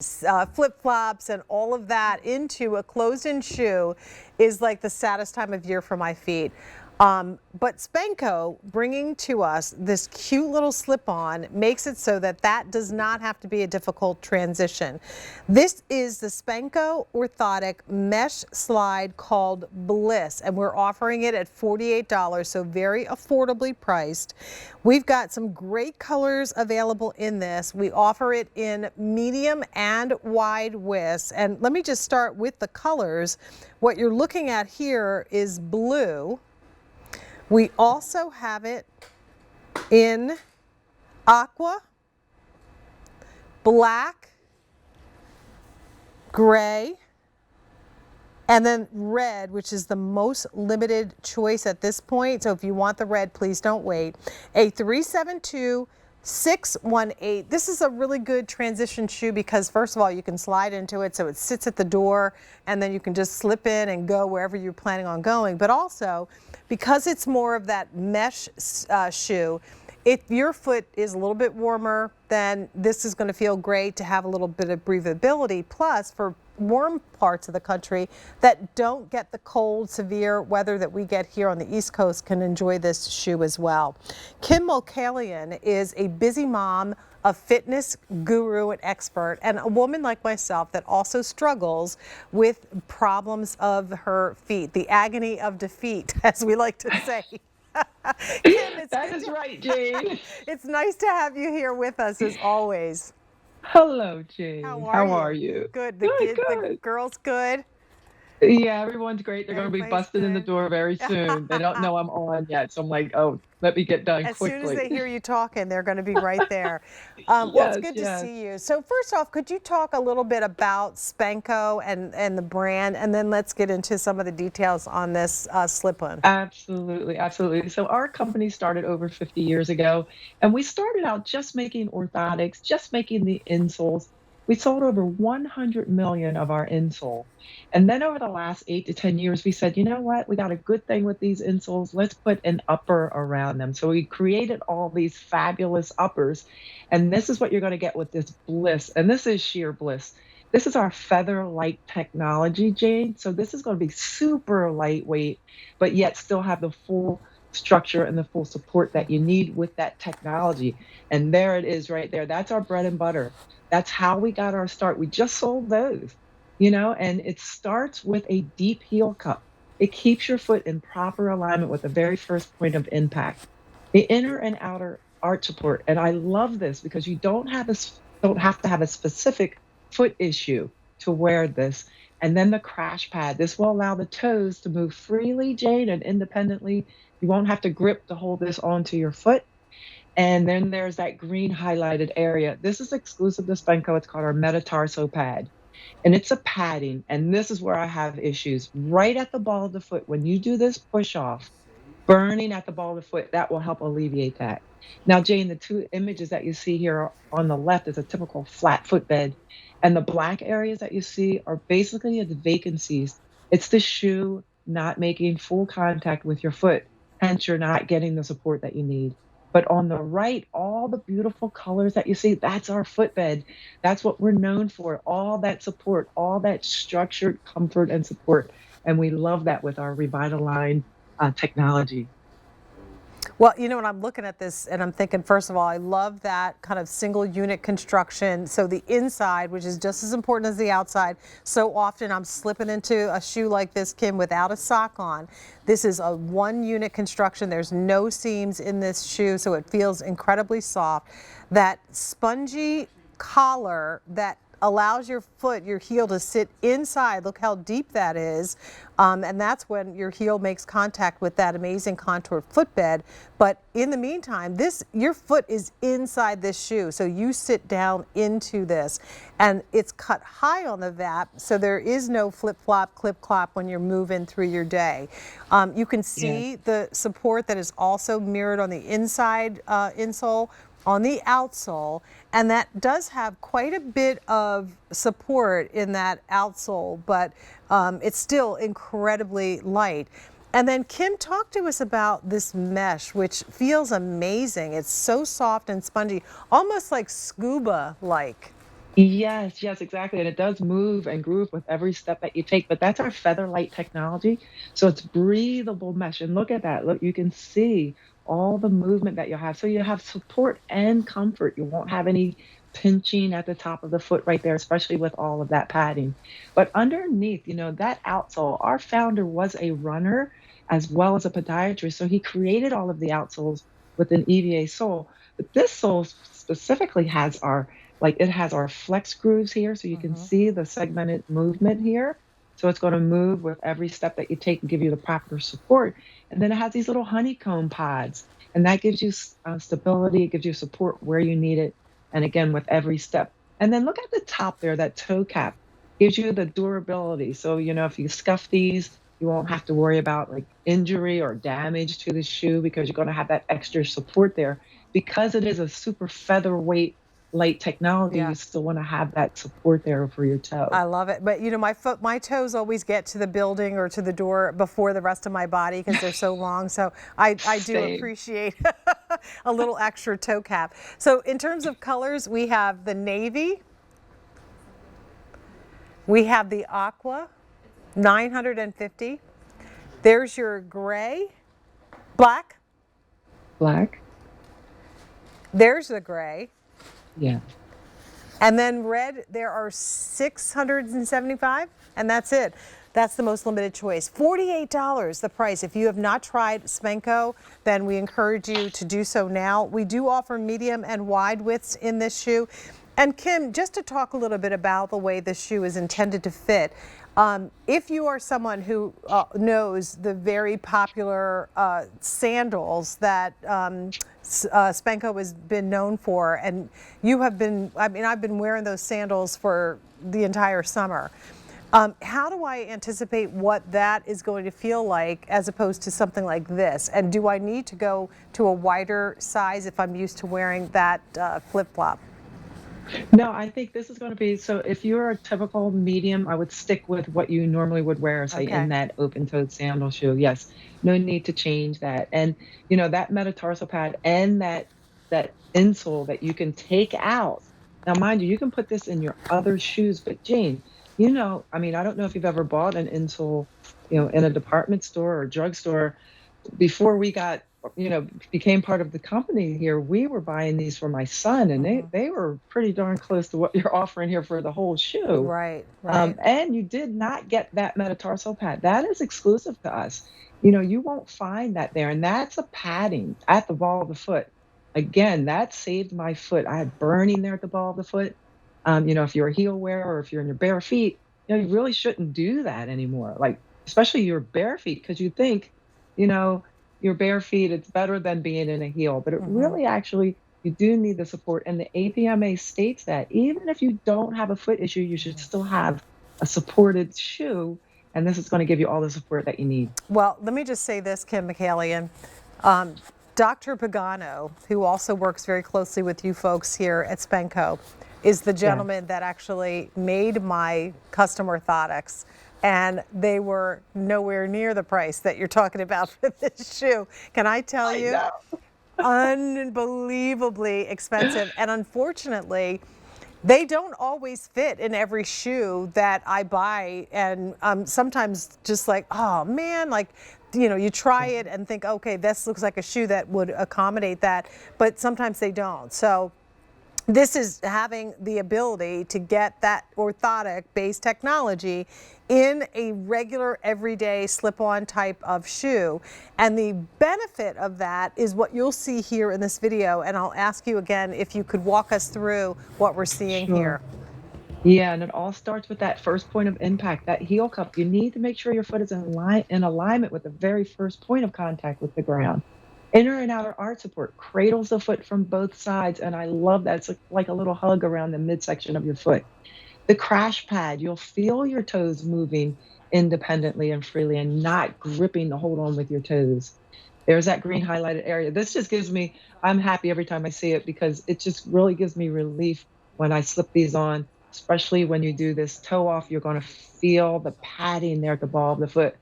flip-flops and all of that into a closed-in shoe is like the saddest time of year for my feet. But Spenco bringing to us this cute little slip-on makes it so that that does not have to be a difficult transition. This is the Spenco Orthotic mesh slide called Bliss, and we're offering it at $48, so very affordably priced. We've got some great colors available in this. We offer it in medium and wide widths. And let me just start with the colors. What you're looking at here is blue. We also have it in aqua, black, gray, and then red, which is the most limited choice at this point. So if you want the red, please don't wait. A 372-618. This is a really good transition shoe because first of all, you can slide into it so it sits at the door and then you can just slip in and go wherever you're planning on going. But also, because it's more of that mesh shoe, if your foot is a little bit warmer, then this is going to feel great to have a little bit of breathability. Plus, for warm parts of the country that don't get the cold, severe weather that we get here on the East Coast can enjoy this shoe as well. Kim Mulcalian is a busy mom, a fitness guru and expert, and a woman like myself that also struggles with problems of her feet, the agony of defeat, as we like to say. Kim, That is right, Jane. it's nice to have you here with us as always. Hello, Jane. How How are are you? you? Good. Good, The good. girls good? Yeah, everyone's great. They're going to be Everybody's busting in the good. door very soon. They don't know I'm on yet, so I'm like, oh, let me get done As soon as they quickly. hear you talking, they're going to be right there. Well, it's Yes, good to yes. see you. So first off, could you talk a little bit about Spenco and the brand, and then let's get into some of the details on this slip-on. Absolutely, absolutely. So our company started over 50 years ago, and we started out just making orthotics, just making the insoles. We sold over 100 million of our insole. And then over the last 8 to 10 years, we said, you know what? We got a good thing with these insoles. Let's put an upper around them. So we created all these fabulous uppers. And this is what you're going to get with this Bliss. And this is sheer Bliss. This is our feather light technology, Jane. So this is going to be super lightweight, but yet still have the full structure and the full support that you need with that technology. And there it is right there. That's our bread and butter. That's how we got our start. We just sold those, and it starts with a deep heel cup. It keeps your foot in proper alignment with the very first point of impact, the inner and outer arch support. And I love this because you don't have to have a specific foot issue to wear this. And then the crash pad. This will allow the toes to move freely, Jane, and independently. You won't have to grip to hold this onto your foot. And then there's that green highlighted area. This is exclusive to Spenco. It's called our Metatarsal Pad. And it's a padding. And this is where I have issues. Right at the ball of the foot, when you do this push off, burning at the ball of the foot, that will help alleviate that. Now, Jane, the two images that you see here on the left is a typical flat footbed. And the black areas that you see are basically the vacancies. It's the shoe not making full contact with your foot. Hence, you're not getting the support that you need. But on the right, all the beautiful colors that you see, that's our footbed. That's what we're known for. All that support, all that structured comfort and support. And we love that with our Revitalign technology. Well, when I'm looking at this and I'm thinking, first of all, I love that kind of single unit construction. So the inside, which is just as important as the outside, so often I'm slipping into a shoe like this, Kim, without a sock on. This is a one unit construction. There's no seams in this shoe, so it feels incredibly soft. That spongy collar that allows your foot, your heel to sit inside. Look how deep that is. And that's when your heel makes contact with that amazing contour footbed. But in the meantime, your foot is inside this shoe. So you sit down into this and it's cut high on the VAP. So there is no flip flop, clip clop when you're moving through your day. You can see the support that is also mirrored on the inside insole, on the outsole, and that does have quite a bit of support in that outsole, but it's still incredibly light. And then Kim, talk to us about this mesh, which feels amazing. It's so soft and spongy, almost like scuba-like. Yes, yes, exactly, and it does move and groove with every step that you take, but that's our feather light technology, so it's breathable mesh, and look at that. Look, you can see all the movement that you'll have. So you have support and comfort. You won't have any pinching at the top of the foot right there, especially with all of that padding. But underneath, that outsole, our founder was a runner as well as a podiatrist, so he created all of the outsoles with an EVA sole. But this sole specifically has it has our flex grooves here, so you can Hmm. see the segmented movement here. So it's going to move with every step that you take and give you the proper support. And then it has these little honeycomb pods, and that gives you stability, it gives you support where you need it. And again, with every step. And then look at the top there, that toe cap gives you the durability. So, if you scuff these, you won't have to worry about like injury or damage to the shoe because you're going to have that extra support there. Because it is a super featherweight light technology, you Yeah. still wanna have that support there for your toe. I love it. But my toes always get to the building or to the door before the rest of my body because they're so long. So I do Same. appreciate a little extra toe cap. So in terms of colors, we have the navy, we have the aqua, 950. There's your gray, black. Black? There's the gray. Yeah. And then red, there are 675, and that's it. That's the most limited choice. $48 the price. If you have not tried Spenco, then we encourage you to do so now. We do offer medium and wide widths in this shoe. And Kim, just to talk a little bit about the way this shoe is intended to fit, if you are someone who knows the very popular sandals that Spenco has been known for, and you have been, I mean, I've been wearing those sandals for the entire summer. How do I anticipate what that is going to feel like as opposed to something like this? And do I need to go to a wider size if I'm used to wearing that flip-flop? No, I think this is gonna be so if you're a typical medium, I would stick with what you normally would wear, say, in Okay. that open-toed sandal shoe. Yes, no need to change that. And, that metatarsal pad and that insole that you can take out. Now, mind you, you can put this in your other shoes, but Jane, I mean, I don't know if you've ever bought an insole, in a department store or drugstore before we got became part of the company here. We were buying these for my son, and they Hmm. they were pretty darn close to what you're offering here for the whole shoe. Right, right. And you did not get that metatarsal pad. That is exclusive to us. You won't find that there, and that's a padding at the ball of the foot. Again, that saved my foot. I had burning there at the ball of the foot. If you're a heel wearer or if you're in your bare feet, you really shouldn't do that anymore. Like, especially your bare feet, because you think, you know, your bare feet, it's better than being in a heel. But it Hmm. really actually, you do need the support. And the APMA states that even if you don't have a foot issue, you should still have a supported shoe. And this is going to give you all the support that you need. Well, let me just say this, Kim McCallion. Um, Dr. Pagano, who also works very closely with you folks here at Spenco, is the Yeah. gentleman that actually made my custom orthotics. And they were nowhere near the price that you're talking about for this shoe. Can I tell I you? know. Unbelievably expensive. And unfortunately, they don't always fit in every shoe that I buy. And sometimes just like, oh man, like, you try it and think, okay, this looks like a shoe that would accommodate that. But sometimes they don't. So this is having the ability to get that orthotic based technology in a regular everyday slip-on type of shoe. And the benefit of that is what you'll see here in this video. And I'll ask you again if you could walk us through what we're seeing Sure. here. Yeah, and it all starts with that first point of impact, that heel cup. You need to make sure your foot is in alignment with the very first point of contact with the ground. Inner and outer arch support cradles the foot from both sides, and I love that. It's like a little hug around the midsection of your foot. The crash pad, you'll feel your toes moving independently and freely and not gripping to hold on with your toes. There's that green highlighted area. This just gives me, I'm happy every time I see it because it just really gives me relief when I slip these on, especially when you do this toe off. You're going to feel the padding there at the ball of the foot.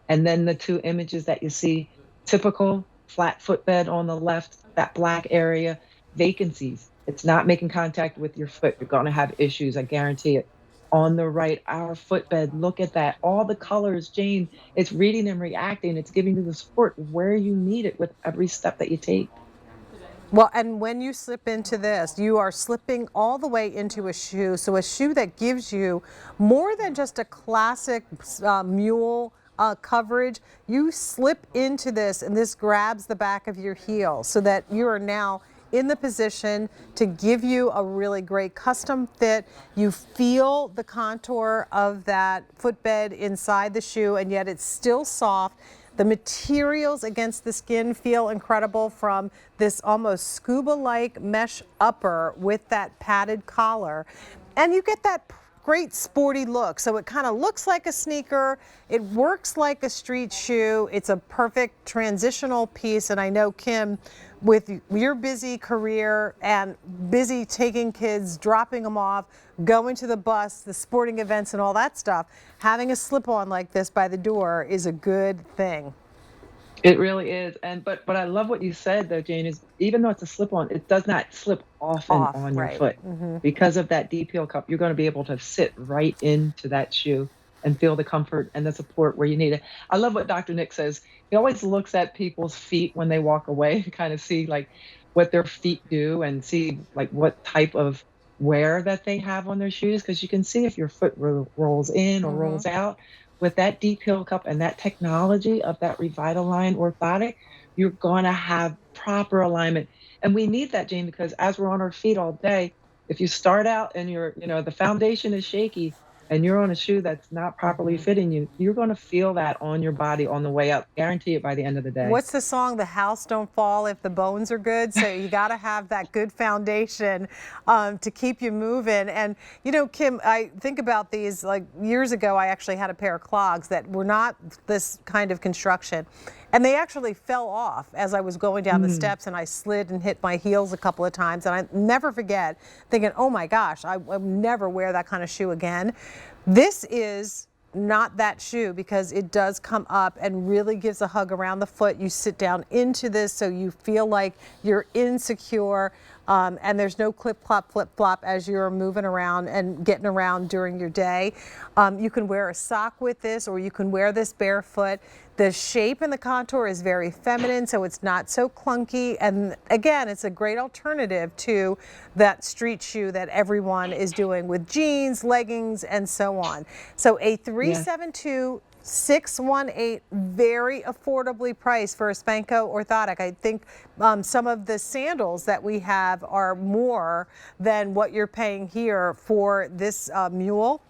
And then the two images that you see, typical flat footbed on the left, that black area, vacancies. It's not making contact with your foot. You're going to have issues. I guarantee it. On the right, our footbed, look at that. All the colors, Jane, it's reading and reacting. It's giving you the support where you need it with every step that you take. Well, and when you slip into this, you are slipping all the way into a shoe. So a shoe that gives you more than just a classic mule coverage. You slip into this and this grabs the back of your heel so that you are now in the position to give you a really great custom fit. You feel the contour of that footbed inside the shoe, and yet it's still soft. The materials against the skin feel incredible, from this almost scuba-like mesh upper with that padded collar. And you get that great sporty look. So it kind of looks like a sneaker. It works like a street shoe. It's a perfect transitional piece. And I know, Kim, with your busy career and busy taking kids, dropping them off, going to the bus, the sporting events and all that stuff, having a slip-on like this by the door is a good thing. It really is. And but I love what you said though, Jane, is even though it's a slip-on, it does not slip often Off, on your right. foot. Because of that deep heel cup, you're going to be able to sit right into that shoe and feel the comfort and the support where you need it. I love what Dr. Nick says. He always looks at people's feet when they walk away to kind of see like what their feet do and see like what type of wear that they have on their shoes, because you can see if your foot rolls in or rolls out. With that deep heel cup and that technology of that Revitalign orthotic, you're going to have proper alignment. And we need that, Jane, because as we're on our feet all day, if you start out and the foundation is shaky and you're on a shoe that's not properly fitting you, you're going to feel that on your body on the way up. Guarantee it by the end of the day. What's the song? The house don't fall if the bones are good. So you got to have that good foundation to keep you moving. And Kim, I think about these, like years ago, I actually had a pair of clogs that were not this kind of construction. And they actually fell off as I was going down the steps, and I slid and hit my heels a couple of times. And I never forget thinking, oh my gosh, I will never wear that kind of shoe again. This is not that shoe, because it does come up and really gives a hug around the foot. You sit down into this so you feel like you're insecure, and there's no clip clop flip flop as you're moving around and getting around during your day. You can wear a sock with this, or you can wear this barefoot. The shape and the contour is very feminine, so it's not so clunky. And again, it's a great alternative to that street shoe that everyone is doing with jeans, leggings, and so on. So a 372-618, very affordably priced for a Spenco orthotic. I think some of the sandals that we have are more than what you're paying here for this mule.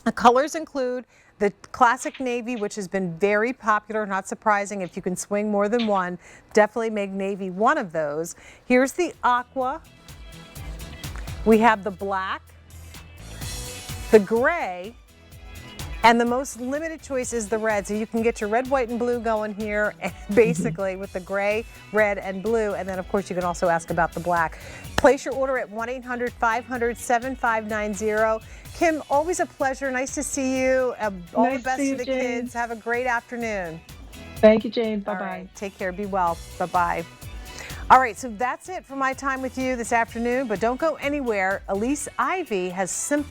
The colors include the classic navy, which has been very popular, not surprising. If you can swing more than one, definitely make navy one of those. Here's the aqua. We have the black, the gray, and the most limited choice is the red. So you can get your red, white, and blue going here, basically with the gray, red, and blue. And then, of course, you can also ask about the black. Place your order at 1-800-500-7590. Kim, always a pleasure. Nice to see you. All Nice the best to see to you, the Jane. kids. Have a great afternoon. Thank you, Jane. All Bye-bye. right. Take care. Be well. Bye-bye. All right, so that's it for my time with you this afternoon, but don't go anywhere. Elise Ivy has